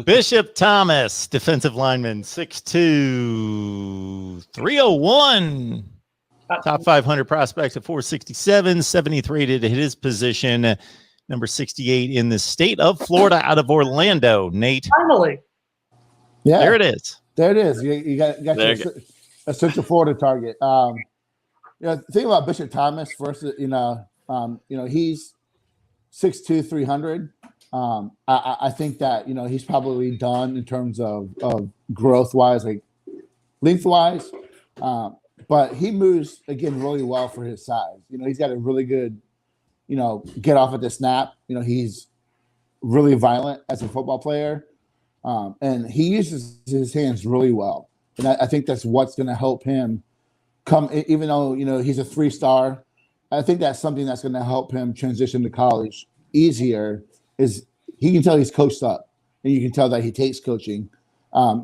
Bishop Thomas, defensive lineman, 6'2", 301. Top 500 prospects at 467, 73 rated to hit his position. Number 68 in the state of Florida, out of Orlando. Nate. Finally. Yeah. There it is. There it is. You got a Central Florida target. The thing about Bishop Thomas, first, he's 6'2", 300. I think that, he's probably done in terms of growth-wise, like length-wise. But he moves, again, really well for his size. He's got a really good, get off at the snap. He's really violent as a football player. And he uses his hands really well. And I think that's what's going to help him come, even though, he's a 3-star. I think that's something that's going to help him transition to college easier, is he can tell he's coached up. And you can tell that he takes coaching.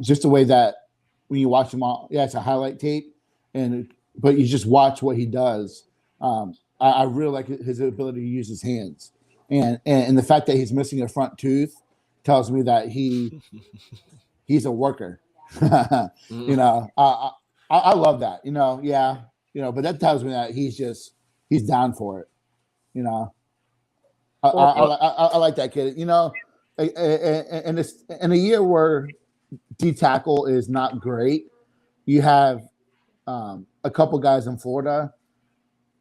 Just the way that when you watch him all, it's a highlight tape. But you just watch what he does. I really like his ability to use his hands, and the fact that he's missing a front tooth tells me that he's a worker. I love that. But that tells me that he's down for it. I like that kid. In a year where D tackle is not great, you have a couple guys in Florida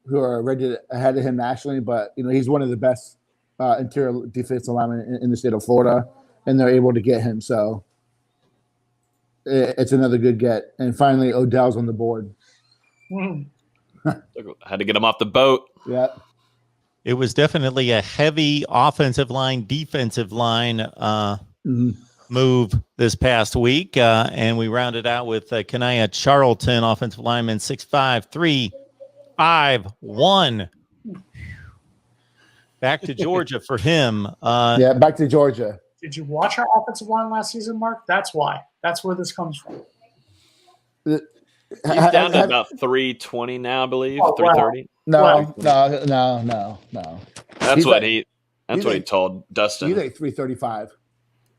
who are rated ahead of him nationally, but he's one of the best interior defensive linemen in the state of Florida, and they're able to get him. So it's another good get. And finally, Odell's on the board. Had to get him off the boat. Yeah. It was definitely a heavy offensive line, defensive line move this past week, and we rounded out with Kanaya Charlton, offensive lineman, 6'5", 351. Back to Georgia for him. Back to Georgia. Did you watch our offensive line last season, Mark? That's why. That's where this comes from. He's down to about 320 now, I believe. 330. No. That's what he told Dustin. He's like 335,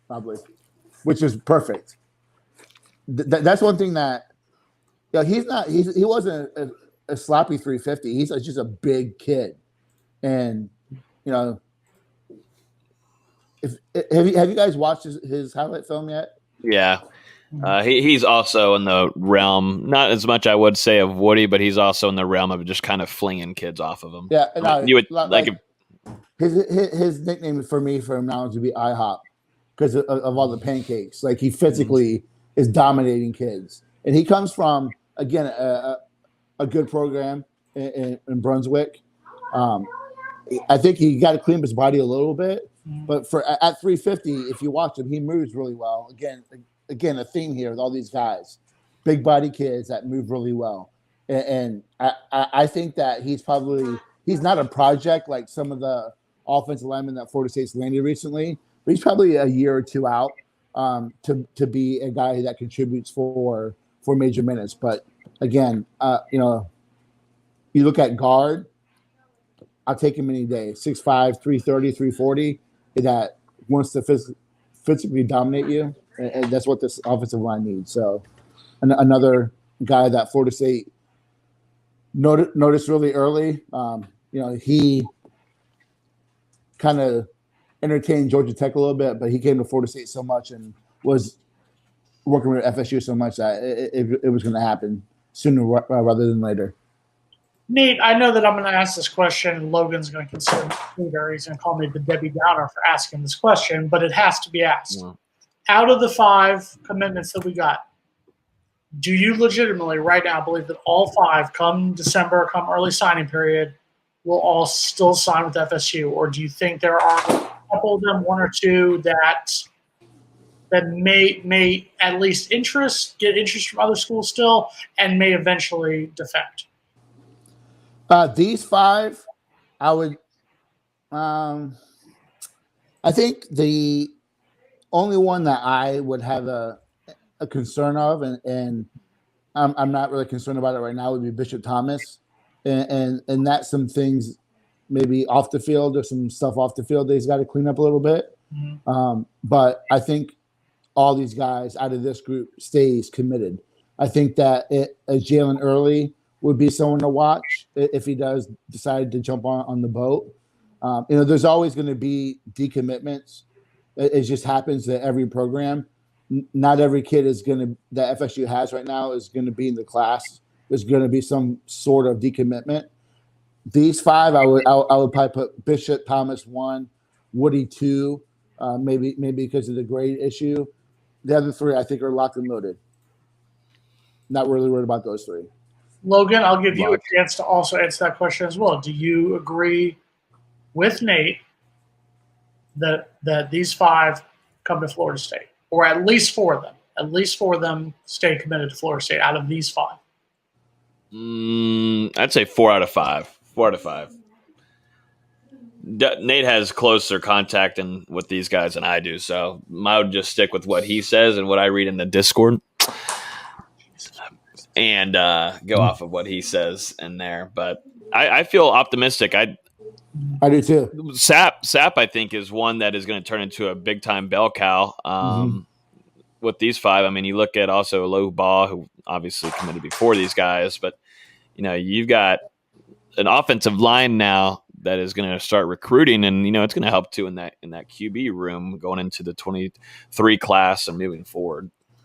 probably, which is perfect. That's one thing that he wasn't a sloppy 350. He's just a big kid, and have you guys watched his highlight film yet? Yeah. He's also in the realm, not as much I would say of Woody, but he's also in the realm of just kind of flinging kids off of him. Yeah, you would his nickname for me from now on would be IHOP because of all the pancakes. Like, he physically is dominating kids, and he comes from, again, a good program in Brunswick. I think he got to clean up his body a little bit, but at 350, if you watch him, he moves really well. Again, a theme here with all these guys, big body kids that move really well. And I think that he's not a project like some of the offensive linemen that Florida State's landed recently, but he's probably a year or two out to be a guy that contributes for major minutes. But again, you look at guard, I'll take him any day. 6'5", 330, 340, that wants to physically dominate you. And that's what this offensive line needs. So another guy that Florida State noticed really early. He kind of entertained Georgia Tech a little bit, but he came to Florida State so much and was working with FSU so much that it was going to happen sooner rather than later. Nate, I know that I'm going to ask this question, and Logan's going to consider me Peter. He's going to call me the Debbie Downer for asking this question, but it has to be asked. Yeah. Out of the 5 commitments that we got, do you legitimately right now believe that all 5, come December, come early signing period, will all still sign with FSU? Or do you think there are a couple of them, 1 or 2, that may at least get interest from other schools still, and may eventually defect? These 5, I would I think the only one that I would have a concern of, and I'm not really concerned about it right now, would be Bishop Thomas, and that's some things maybe off the field or some stuff off the field that he's got to clean up a little bit. Mm-hmm. But I think all these guys out of this group stays committed. I think that Jalen Early would be someone to watch if he does decide to jump on the boat. There's always going to be decommitments. It just happens that every program, not every kid that FSU has right now is going to be in the class. There's going to be some sort of decommitment. These 5, I would probably put Bishop Thomas 1, Woody 2, maybe because of the grade issue. The other 3, I think, are locked and loaded. Not really worried about those 3. Logan, I'll give you a chance to also answer that question as well. Do you agree with Nate that these 5 come to Florida State, or at least 4 of them? At least 4 of them stay committed to Florida State out of these 5. I'd say 4 out of 5. 4 out of 5. Nate has closer contact with these guys than I do, so I would just stick with what he says and what I read in the Discord, and go off of what he says in there. But I feel optimistic. I do too. Sap, I think, is one that is going to turn into a big time bell cow. With these 5, I mean, you look at also Low Ball, who obviously committed before these guys, but you've got an offensive line now that is going to start recruiting, and it's going to help too in that QB room going into the 23 class and moving forward.